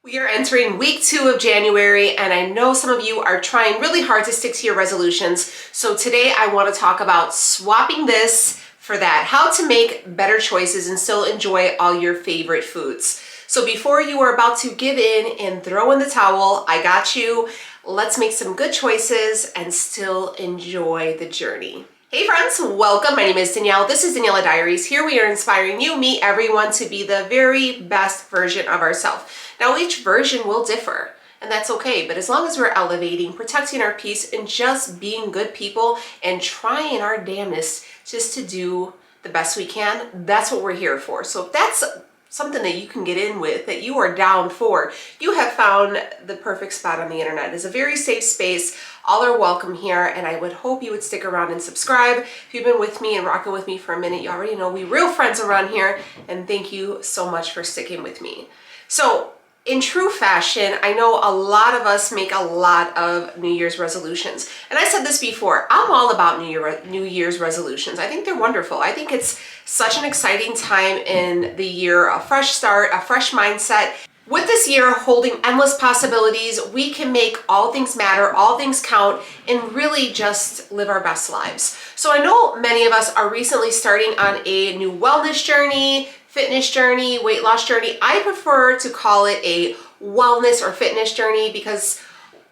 We are entering week 2 of January, and I know some of you are trying really hard to stick to your resolutions. So today I want to talk about swapping this for that, how to make better choices and still enjoy all your favorite foods. So before you are about to give in and throw in the towel, I got you. Let's make some good choices and still enjoy the journey. Hey friends, welcome. My name is Danielle. This is Daniela Diaries. Here we are inspiring you, me, everyone to be the very best version of ourselves. Now each version will differ, and that's okay, but as long as we're elevating, protecting our peace, and just being good people and trying our damnedest just to do the best we can, that's what we're here for. So if that's something that you can get in with, that you are down for, you have found the perfect spot on the internet. It's a very safe space. All are welcome here, and I would hope you would stick around and subscribe. If you've been with me and rocking with me for a minute, you already know we real friends around here, and thank you so much for sticking with me. So in true fashion, I know a lot of us make a lot of New Year's resolutions. And I said this before, I'm all about New Year's resolutions. I think they're wonderful. I think it's such an exciting time in the year, a fresh start, a fresh mindset. With this year holding endless possibilities, we can make all things matter, all things count, and really just live our best lives. So I know many of us are recently starting on a new wellness journey, fitness journey, weight loss journey. I prefer to call it a wellness or fitness journey because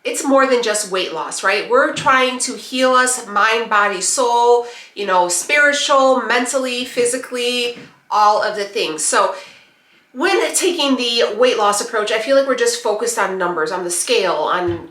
it's more than just weight loss, right? We're trying to heal us, mind, body, soul, spiritual, mentally, physically, all of the things. So when taking the weight loss approach, I feel like we're just focused on numbers, on the scale, on,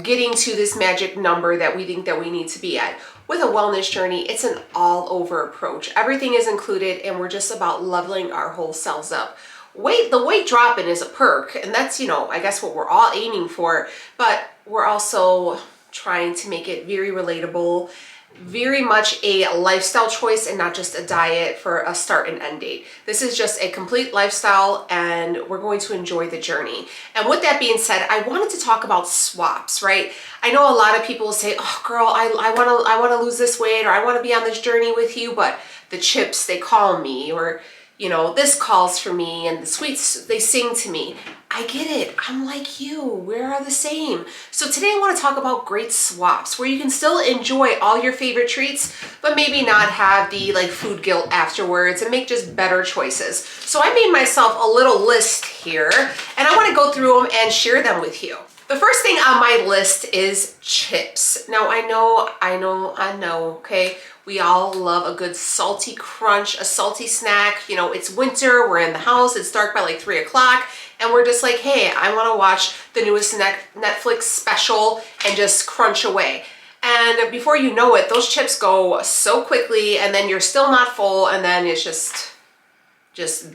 getting to this magic number that we think that we need to be at. With a wellness journey, it's an all-over approach. Everything is included, and we're just about leveling our whole selves up. The weight dropping is a perk, and that's, I guess what we're all aiming for, but we're also trying to make it very relatable, very much a lifestyle choice and not just a diet for a start and end date. This is just a complete lifestyle, and we're going to enjoy the journey. And with that being said, I wanted to talk about swaps, right? I know a lot of people say, oh girl, I want to lose this weight, or I want to be on this journey with you, but the chips, they call me, or this calls for me, and the sweets, they sing to me. I get it. I'm like you. We are the same. So today I want to talk about great swaps where you can still enjoy all your favorite treats, but maybe not have the food guilt afterwards and make just better choices. So I made myself a little list here, and I want to go through them and share them with you. The first thing on my list is chips. Now I know, okay? We all love a good salty crunch, a salty snack. It's winter, we're in the house, it's dark by 3 o'clock, and we're just like, hey, I wanna watch the newest Netflix special and just crunch away. And before you know it, those chips go so quickly, and then you're still not full, and then it's just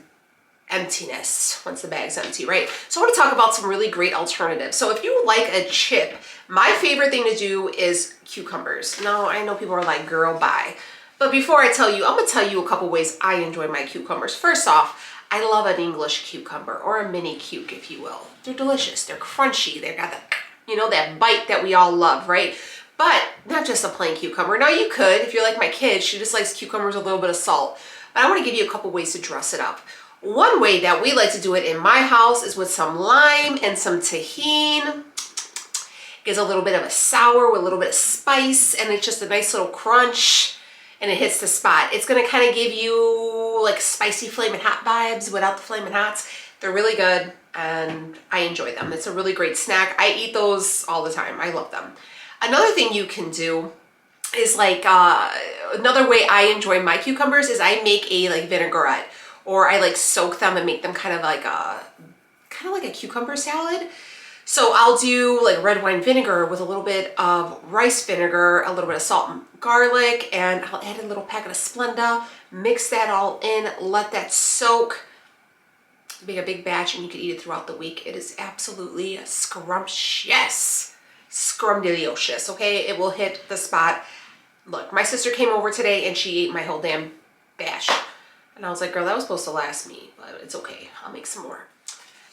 emptiness once the bag's empty, right? So I want to talk about some really great alternatives. So if you like a chip, my favorite thing to do is cucumbers. Now I know people are like, girl, bye. But before I tell you, I'm gonna tell you a couple ways I enjoy my cucumbers. First off, I love an English cucumber, or a mini cuke, if you will. They're delicious, they're crunchy, they've got that, that bite that we all love, right? But not just a plain cucumber. Now you could, if you're like my kid, she just likes cucumbers with a little bit of salt. But I want to give you a couple ways to dress it up. One way that we like to do it in my house is with some lime and some tahini. Gives a little bit of a sour with a little bit of spice, and it's just a nice little crunch, and it hits the spot. It's gonna kind of give you spicy Flamin' Hot vibes without the Flamin' Hots. They're really good, and I enjoy them. It's a really great snack. I eat those all the time. I love them. Another thing you can do is another way I enjoy my cucumbers is I make a vinaigrette. Or I soak them and make them kind of like a cucumber salad. So I'll do red wine vinegar with a little bit of rice vinegar, a little bit of salt and garlic, and I'll add a little packet of Splenda, mix that all in, let that soak, make a big batch, and you can eat it throughout the week. It is absolutely scrumptious, scrumdiddlyocious, okay? It will hit the spot. Look, my sister came over today and she ate my whole damn batch. And I was like, girl, that was supposed to last me, but it's okay. I'll make some more.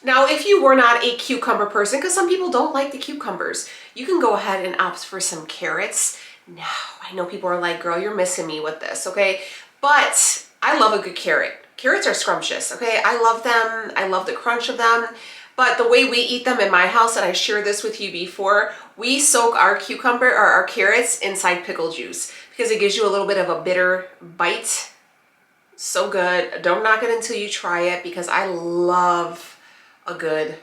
Now, if you were not a cucumber person, because some people don't like the cucumbers, you can go ahead and opt for some carrots. Now, I know people are like, girl, you're missing me with this, okay? But I love a good carrot. Carrots are scrumptious, okay? I love them. I love the crunch of them. But the way we eat them in my house, and I shared this with you before, we soak our cucumber or our carrots inside pickle juice because it gives you a little bit of a bitter bite. So good. Don't knock it until you try it because I love a good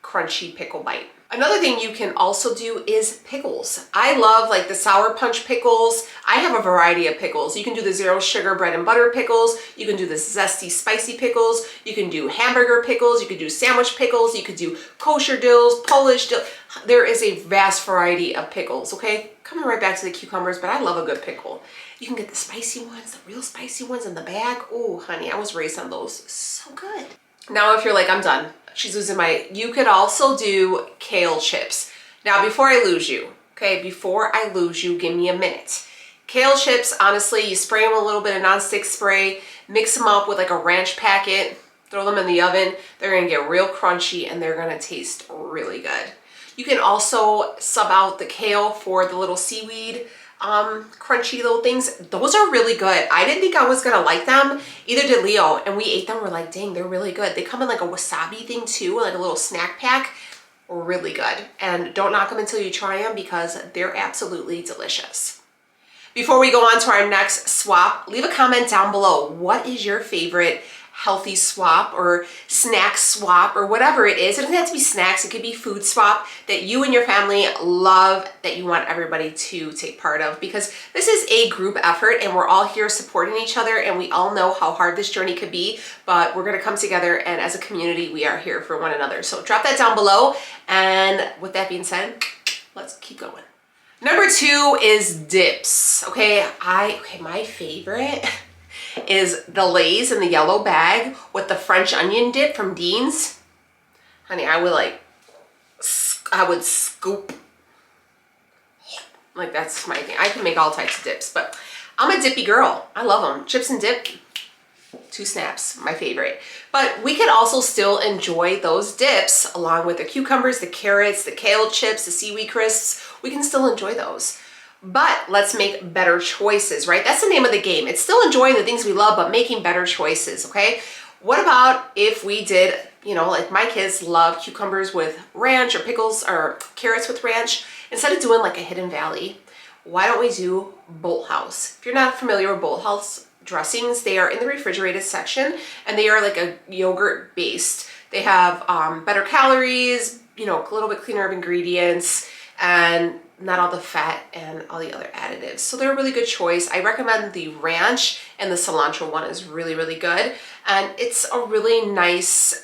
crunchy pickle bite. Another thing you can also do is pickles. I love like the sour punch pickles. I have a variety of pickles. You can do the zero sugar bread and butter pickles. You can do the zesty spicy pickles. You can do hamburger pickles. You can do sandwich pickles. You could do kosher dills, Polish dill. There is a vast variety of pickles, okay? Coming right back to the cucumbers, but I love a good pickle. You can get the spicy ones, the real spicy ones in the bag. Oh, honey, I was raised on those. So good. Now, if you're like, I'm done, she's losing my, you could also do kale chips. Now, before I lose you, okay, before I lose you, give me a minute. Kale chips, honestly, you spray them a little bit of nonstick spray, mix them up with like a ranch packet, throw them in the oven. They're gonna get real crunchy and they're gonna taste really good. You can also sub out the kale for the little seaweed crunchy little things. Those are really good. I didn't think I was gonna like them, either did Leo, and we ate them. We're like, dang, they're really good. They come in like a wasabi thing too, like a little snack pack. Really good. And don't knock them until you try them because they're absolutely delicious. Before we go on to our next swap, leave a comment down below. What is your favorite healthy swap or snack swap or whatever it is? It doesn't have to be snacks. It could be food swap that you and your family love, that you want everybody to take part of, because this is a group effort and we're all here supporting each other, and we all know how hard this journey could be, but we're going to come together, and as a community we are here for one another. So drop that down below, and with that being said, let's keep going. Number 2 is dips. Okay, my favorite is the Lay's in the yellow bag with the French onion dip from Dean's. Honey, I would scoop. Like, that's my thing. I can make all types of dips, but I'm a dippy girl. I love them. Chips and dip, 2 snaps, my favorite. But we could also still enjoy those dips along with the cucumbers, the carrots, the kale chips, the seaweed crisps. We can still enjoy those. But let's make better choices, right? That's the name of the game. It's still enjoying the things we love, but making better choices, okay? What about if we did, you know, like my kids love cucumbers with ranch or pickles or carrots with ranch. Instead of doing like a Hidden Valley, why don't we do Bolt House? If you're not familiar with Bolt House dressings, they are in the refrigerated section and they are like a yogurt based. They have better calories, you know, a little bit cleaner of ingredients, and not all the fat and all the other additives. So they're a really good choice. I recommend the ranch, and the cilantro one is really, really good. And it's a really nice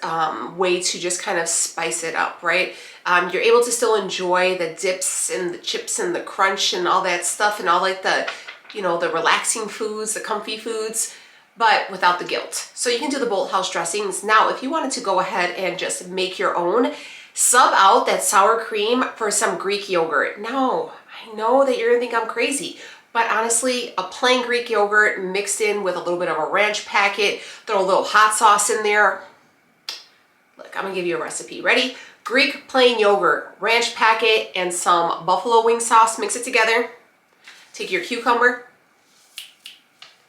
way to just kind of spice it up, right? You're able to still enjoy the dips and the chips and the crunch and all that stuff, and all like the, you know, the relaxing foods, the comfy foods, but without the guilt. So you can do the Bolt House dressings. Now, if you wanted to go ahead and just make your own, sub out that sour cream for some Greek yogurt. Now, I know that you're gonna think I'm crazy, but honestly, a plain Greek yogurt mixed in with a little bit of a ranch packet, throw a little hot sauce in there. Look, I'm gonna give you a recipe. Ready? Greek plain yogurt, ranch packet, and some buffalo wing sauce. Mix it together. Take your cucumber.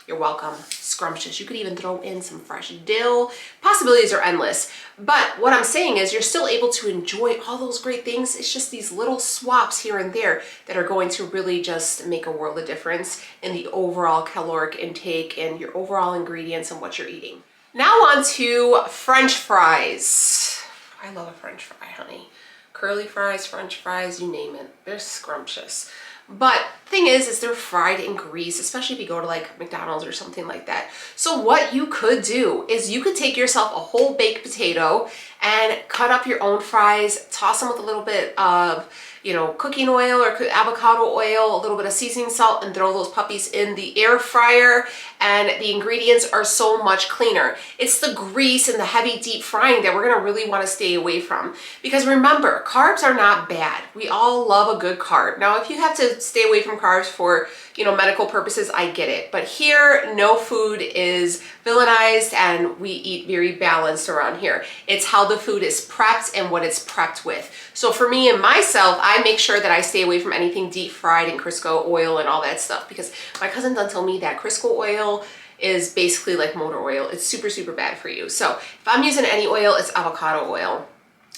You're welcome. Scrumptious. You could even throw in some fresh dill. Possibilities are endless. But what I'm saying is you're still able to enjoy all those great things. It's just these little swaps here and there that are going to really just make a world of difference in the overall caloric intake and your overall ingredients and what you're eating. Now on to French fries. I love a French fry, honey. Curly fries, French fries, you name it. They're scrumptious. But thing is they're fried in grease, especially if you go to like McDonald's or something like that. So what you could do is you could take yourself a whole baked potato and cut up your own fries, toss them with a little bit of, you know, cooking oil or avocado oil, a little bit of seasoning salt, and throw those puppies in the air fryer, and the ingredients are so much cleaner. It's the grease and the heavy deep frying that we're gonna really wanna stay away from. Because remember, carbs are not bad. We all love a good carb. Now, if you have to stay away from carbs for, you know, medical purposes, I get it. But here, no food is villainized, and we eat very balanced around here. It's how the food is prepped and what it's prepped with. So for me and myself, I make sure that I stay away from anything deep fried in Crisco oil and all that stuff, because my cousin done told me that Crisco oil is basically like motor oil. It's super, super bad for you. So if I'm using any oil, it's avocado oil.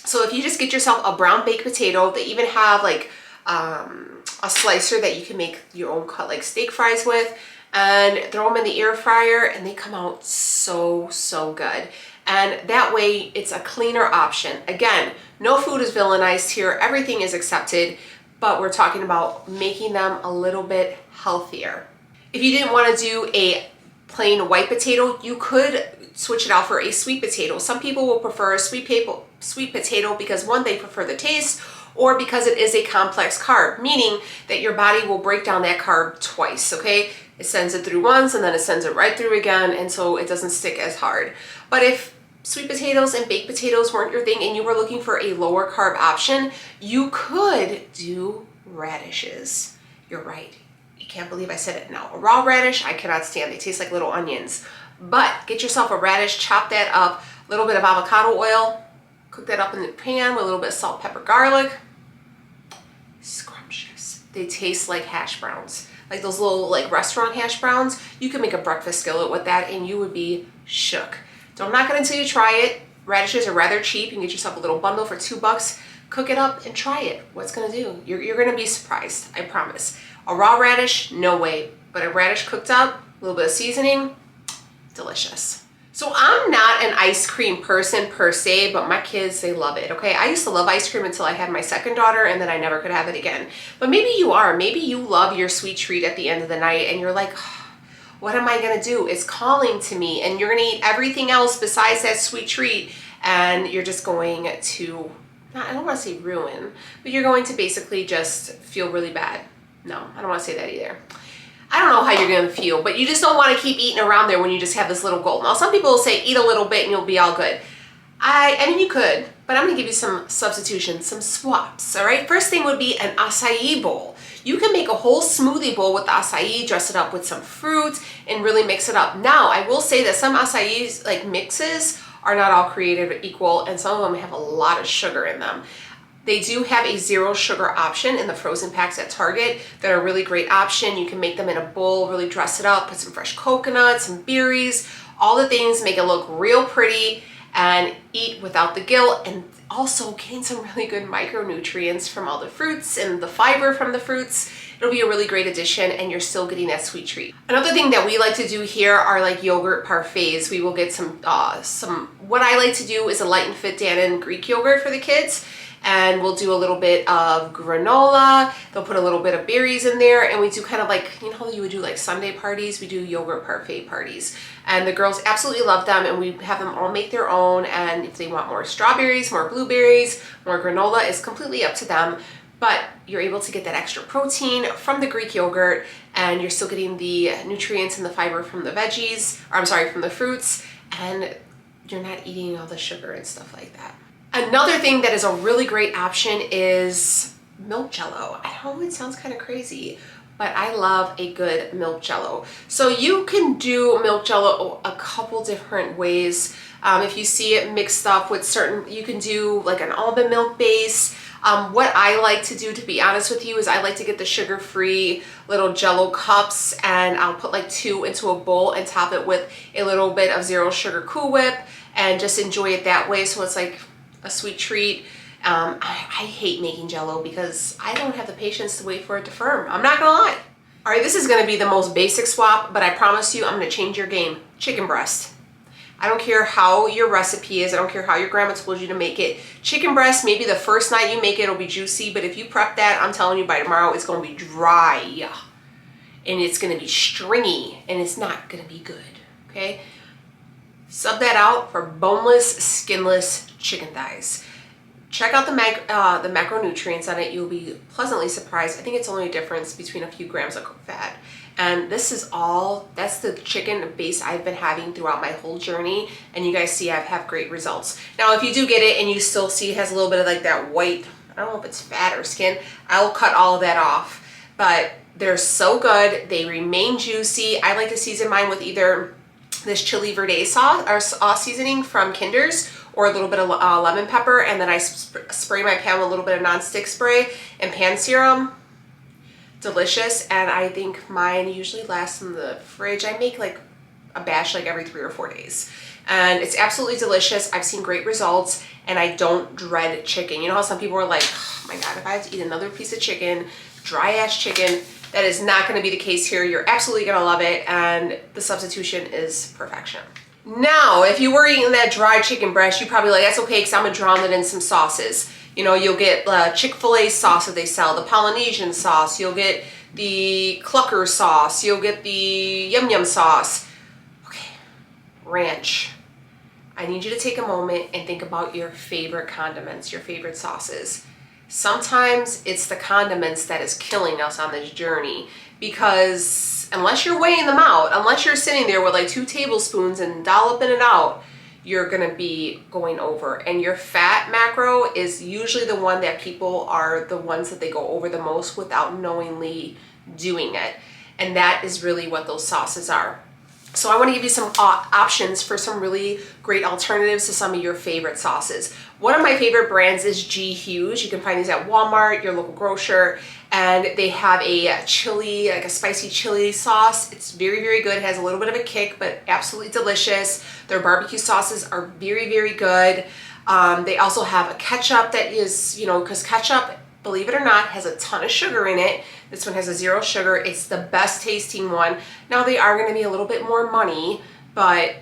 So if you just get yourself a brown baked potato, they even have like a slicer that you can make your own cut like steak fries with, and throw them in the air fryer, and they come out so, so good. And that way it's a cleaner option. Again, no food is villainized here. Everything is accepted, but we're talking about making them a little bit healthier. If you didn't want to do a plain white potato, you could switch it out for a sweet potato. Some people will prefer a sweet potato because one, they prefer the taste, or because it is a complex carb, meaning that your body will break down that carb twice, okay? It sends it through once and then it sends it right through again, and so it doesn't stick as hard. But if sweet potatoes and baked potatoes weren't your thing and you were looking for a lower carb option, you could do radishes. You're right. You can't believe I said it now. A raw radish, I cannot stand. They taste like little onions. But get yourself a radish, chop that up, a little bit of avocado oil, cook that up in the pan with a little bit of salt, pepper, garlic. Scrumptious. They taste like hash browns. Like those little like restaurant hash browns. You can make a breakfast skillet with that and you would be shook. Don't knock it until you try it. Radishes are rather cheap. You can get yourself a little bundle for $2. Cook it up and try it. What's gonna do? You're gonna be surprised, I promise. A raw radish, no way. But a radish cooked up, a little bit of seasoning, delicious. So I'm not an ice cream person per se, but my kids, they love it, okay? I used to love ice cream until I had my second daughter, and then I never could have it again. But maybe you are. Maybe you love your sweet treat at the end of the night and you're like, what am I gonna do? It's calling to me, and you're gonna eat everything else besides that sweet treat, and you're just going to, I don't wanna say ruin, but you're going to basically just feel really bad. No, I don't wanna say that either. I don't know how you're gonna feel, but you just don't wanna keep eating around there when you just have this little goal. Now, some people will say eat a little bit and you'll be all good. I mean, you could, but I'm gonna give you some substitutions, some swaps, all right? First thing would be an acai bowl. You can make a whole smoothie bowl with the acai, dress it up with some fruit, and really mix it up. Now, I will say that some acai like mixes are not all created equal, and some of them have a lot of sugar in them. They do have a 0 sugar option in the frozen packs at Target that are a really great option. You can make them in a bowl, really dress it up, put some fresh coconuts, some berries, all the things, make it look real pretty, and eat without the guilt, and also gain some really good micronutrients from all the fruits and the fiber from the fruits. It'll be a really great addition, and you're still getting that sweet treat. Another thing that we like to do here are like yogurt parfaits. We will get some what I like to do is a Light and Fit Dannon Greek yogurt for the kids. And we'll do a little bit of granola. They'll put a little bit of berries in there, and we do kind of like, you know how you would do like Sunday parties? We do yogurt parfait parties. And the girls absolutely love them, and we have them all make their own, and if they want more strawberries, more blueberries, more granola, it's completely up to them. But you're able to get that extra protein from the Greek yogurt, and you're still getting the nutrients and the fiber from the veggies, or I'm sorry, from the fruits, and you're not eating all the sugar and stuff like that. Another thing that is a really great option is milk jello. I know it sounds kind of crazy, but I love a good milk jello. So you can do milk jello a couple different ways. If you see it mixed up with certain, you can do like an almond milk base. What I like to do, to be honest with you, is I like to get the sugar-free little jello cups, and I'll put like 2 into a bowl and top it with a little bit of 0 sugar Cool Whip and just enjoy it that way. So it's like a sweet treat. I hate making jello because I don't have the patience to wait for it to firm. I'm not gonna lie. All right, this is gonna be the most basic swap, but I promise you I'm gonna change your game. Chicken breast. I don't care how your recipe is. I don't care how your grandma told you to make it. Chicken breast, maybe the first night you make it, it'll be juicy, but if you prep that, I'm telling you by tomorrow, it's gonna be dry. And it's gonna be stringy, and it's not gonna be good, okay? Sub that out for boneless, skinless chicken thighs. Check out the macronutrients on it. You'll be pleasantly surprised. I think it's only a difference between a few grams of fat. And this is all, that's the chicken base I've been having throughout my whole journey. And you guys see I've had great results. Now, if you do get it and you still see it has a little bit of like that white, I don't know if it's fat or skin, I'll cut all of that off. But they're so good. They remain juicy. I like to season mine with either this chili verde sauce or seasoning from Kinder's, or a little bit of lemon pepper, and then I spray my pan with a little bit of nonstick spray and pan serum. Delicious. And I think mine usually lasts in the fridge. I make like a batch like every 3 or 4 days, and it's absolutely delicious. I've seen great results, and I don't dread chicken. You know how some people are like, oh my God, if I have to eat another piece of chicken, dry ass chicken, that is not gonna be the case here. You're absolutely gonna love it, and the substitution is perfection. Now, if you were eating that dry chicken breast, you're probably like, that's okay, because I'm gonna drown it in some sauces. You know, you'll get Chick-fil-A sauce that they sell, the Polynesian sauce, you'll get the Clucker sauce, you'll get the Yum Yum sauce. Okay, ranch. I need you to take a moment and think about your favorite condiments, your favorite sauces. Sometimes it's the condiments that is killing us on this journey, because unless you're weighing them out, unless you're sitting there with like 2 tablespoons and dolloping it out, you're gonna be going over. And your fat macro is usually the one that people are the ones that they go over the most without knowingly doing it. And that is really what those sauces are. So I want to give you some options for some really great alternatives to some of your favorite sauces. One of my favorite brands is G Hughes. You can find these at Walmart, your local grocer, and they have a chili, like a spicy chili sauce. It's very, very good. It has a little bit of a kick, but absolutely delicious. Their barbecue sauces are very, very good. They also have a ketchup that is, you know, because ketchup, believe it or not, has a ton of sugar in it. This one has a 0 sugar. It's the best tasting one. Now they are going to be a little bit more money, but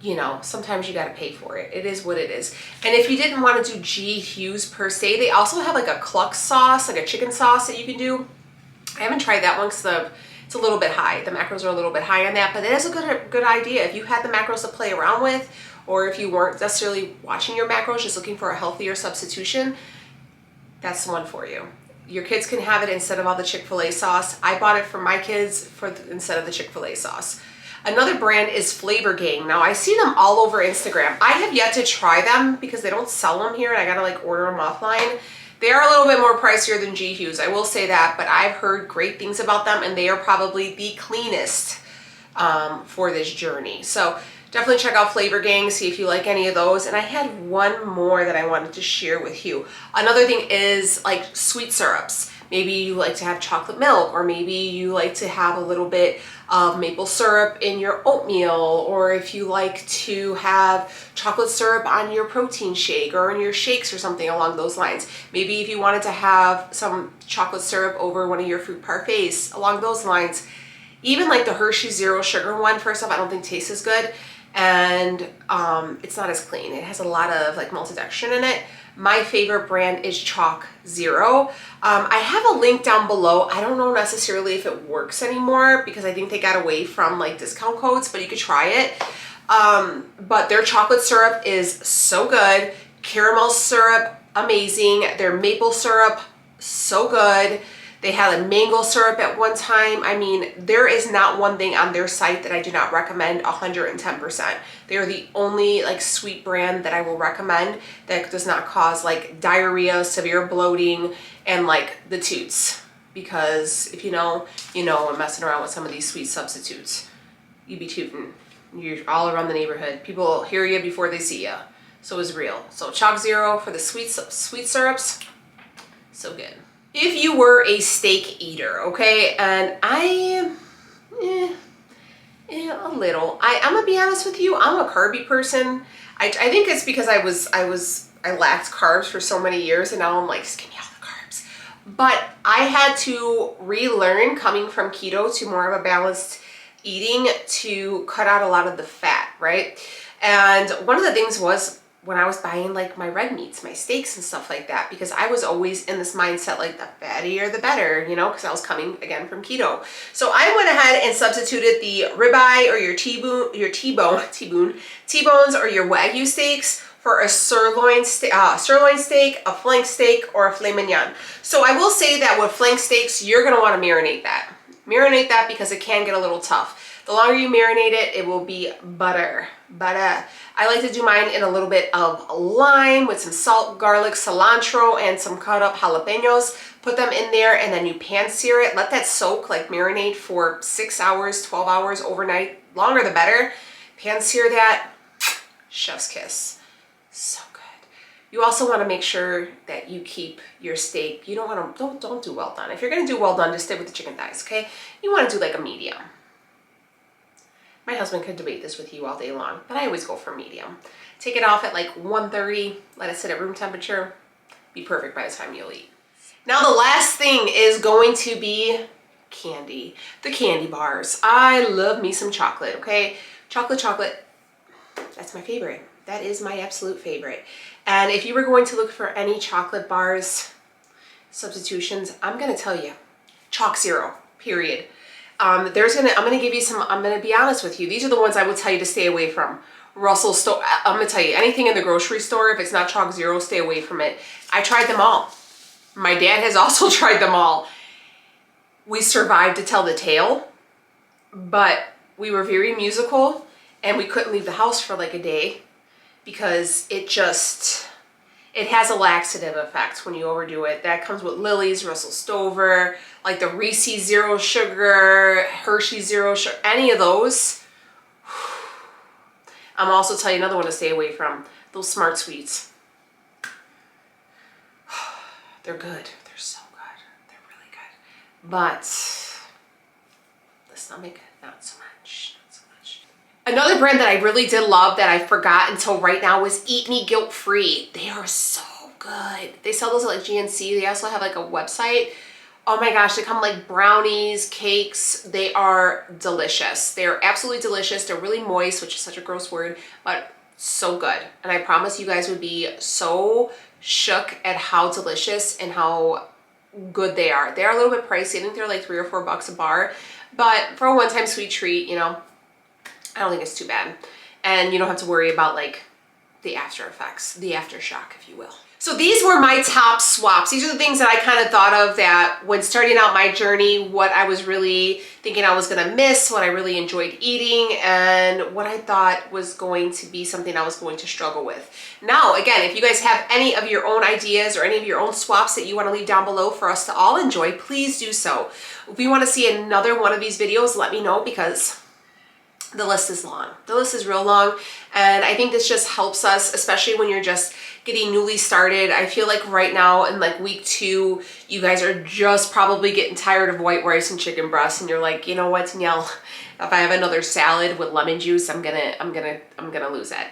you know, sometimes you got to pay for it. It is what it is. And if you didn't want to do G Hughes per se, they also have like a cluck sauce, like a chicken sauce that you can do. I haven't tried that one because it's a little bit high. The macros are a little bit high on that, but it is a good idea. If you had the macros to play around with, or if you weren't necessarily watching your macros, just looking for a healthier substitution, that's the one for you. Your kids can have it instead of all the Chick-fil-A sauce. I bought it for my kids instead of the Chick-fil-A sauce. Another brand is Flavor Gang. Now I see them all over Instagram. I have yet to try them because they don't sell them here and I gotta like order them offline. They are a little bit more pricier than G Hughes, I will say that, but I've heard great things about them and they are probably the cleanest for this journey. So definitely check out Flavor Gang, see if you like any of those. And I had one more that I wanted to share with you. Another thing is like sweet syrups. Maybe you like to have chocolate milk, or maybe you like to have a little bit of maple syrup in your oatmeal, or if you like to have chocolate syrup on your protein shake or in your shakes or something along those lines. Maybe if you wanted to have some chocolate syrup over one of your fruit parfaits along those lines. Even like the Hershey 0 sugar one, first off, I don't think tastes as good. And it's not as clean. It has a lot of like maltodextrin in it. My favorite brand is Chalk Zero. I have a link down below. I don't know necessarily if it works anymore because I think they got away from like discount codes, but you could try it. But their chocolate syrup is so good. Caramel syrup, amazing. Their maple syrup, so good. They had a mango syrup at one time. I mean, there is not one thing on their site that I do not recommend 110%. They are the only like sweet brand that I will recommend that does not cause like diarrhea, severe bloating, and like the toots. Because if you know, you know, I'm messing around with some of these sweet substitutes. You be tooting. You're all around the neighborhood. People hear you before they see you. So it's real. So Chalk Zero for the sweet syrups, so good. If you were a steak eater, okay, and a little. I'm gonna be honest with you. I'm a carby person. I think it's because I lacked carbs for so many years, and now I'm like, just give me all the carbs. But I had to relearn coming from keto to more of a balanced eating to cut out a lot of the fat, right? And one of the things was when I was buying like my red meats, my steaks and stuff like that, because I was always in this mindset like the fattier the better, you know, because I was coming again from keto. So I went ahead and substituted the ribeye or your T-bones or your Wagyu steaks for a sirloin steak, a flank steak, or a filet mignon. So I will say that with flank steaks, you're gonna want to marinate that. Marinate that because it can get a little tough. The longer you marinate it, it will be butter. I like to do mine in a little bit of lime with some salt, garlic, cilantro, and some cut up jalapenos. Put them in there and then you pan sear it. Let that soak, like marinate for 6 hours, 12 hours overnight. Longer the better. Pan sear that. Chef's kiss. So good. You also want to make sure that you keep your steak. You don't want to, don't do well done. If you're going to do well done, just stick with the chicken thighs, okay? You want to do like a medium. My husband could debate this with you all day long, but I always go for medium. Take it off at like 130, let it sit at room temperature, be perfect by the time you'll eat. Now the last thing is going to be candy, the candy bars. I love me some chocolate, okay? Chocolate, that's my favorite. That is my absolute favorite. And if you were going to look for any chocolate bars, substitutions, I'm gonna tell you, Chalk Zero, period. I'm gonna give you some, I'm gonna be honest with you. These are the ones I would tell you to stay away from. Russell's store, I'm gonna tell you, anything in the grocery store, if it's not Chalk Zero, stay away from it. I tried them all. My dad has also tried them all. We survived to tell the tale, but we were very musical and we couldn't leave the house for like a day because it has a laxative effect when you overdo it. That comes with Lily's, Russell Stover, like the Reese's Zero Sugar, Hershey's Zero Sugar, any of those. I'm also telling you another one to stay away from, those Smart Sweets. They're good, they're so good, they're really good. But the stomach, not so much, not so much. Another brand that I really did love that I forgot until right now was Eat Me Guilt Free. They are so good. They sell those at like GNC. They also have like a website. Oh my gosh, they come like brownies, cakes. They are delicious. They're absolutely delicious. They're really moist, which is such a gross word, but so good. And I promise you guys would be so shook at how delicious and how good they are. They are a little bit pricey. I think they're like $3 or $4 a bar, but for a one-time sweet treat, you know, I don't think it's too bad. And you don't have to worry about like the after effects, the aftershock, if you will. So these were my top swaps. These are the things that I kind of thought of that when starting out my journey, what I was really thinking I was gonna miss, what I really enjoyed eating, and what I thought was going to be something I was going to struggle with. Now, again, if you guys have any of your own ideas or any of your own swaps that you wanna leave down below for us to all enjoy, please do so. If you wanna see another one of these videos, let me know because the list is long. The list is real long, and I think this just helps us, especially when you're just getting newly started. I feel like right now in like week 2, you guys are just probably getting tired of white rice and chicken breasts, and you're like, you know what, Danielle, if I have another salad with lemon juice, I'm gonna lose it.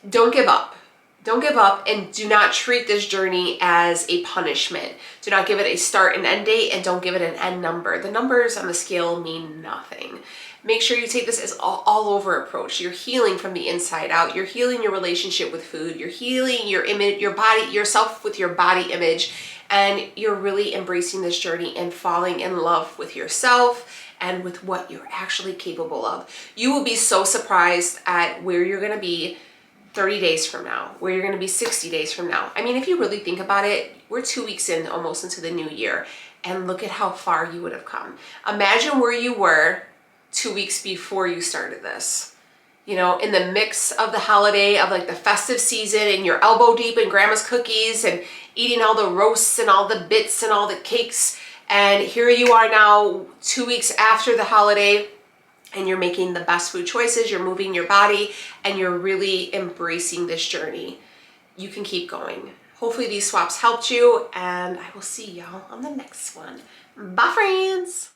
Don't give up. Don't give up, and do not treat this journey as a punishment. Do not give it a start and end date, and don't give it an end number. The numbers on the scale mean nothing. Make sure you take this as all over approach. You're healing from the inside out. You're healing your relationship with food. You're healing your image, your body, yourself with your body image, and you're really embracing this journey and falling in love with yourself and with what you're actually capable of. You will be so surprised at where you're gonna be 30 days from now, where you're gonna be 60 days from now. I mean, if you really think about it, we're 2 weeks in, almost into the new year, and look at how far you would have come. Imagine where you were 2 weeks before you started this. You know, in the mix of the holiday, of like the festive season, and you're elbow deep in grandma's cookies and eating all the roasts and all the bits and all the cakes. And here you are now 2 weeks after the holiday, and you're making the best food choices, you're moving your body, and you're really embracing this journey. You can keep going. Hopefully these swaps helped you, and I will see y'all on the next one. Bye, friends.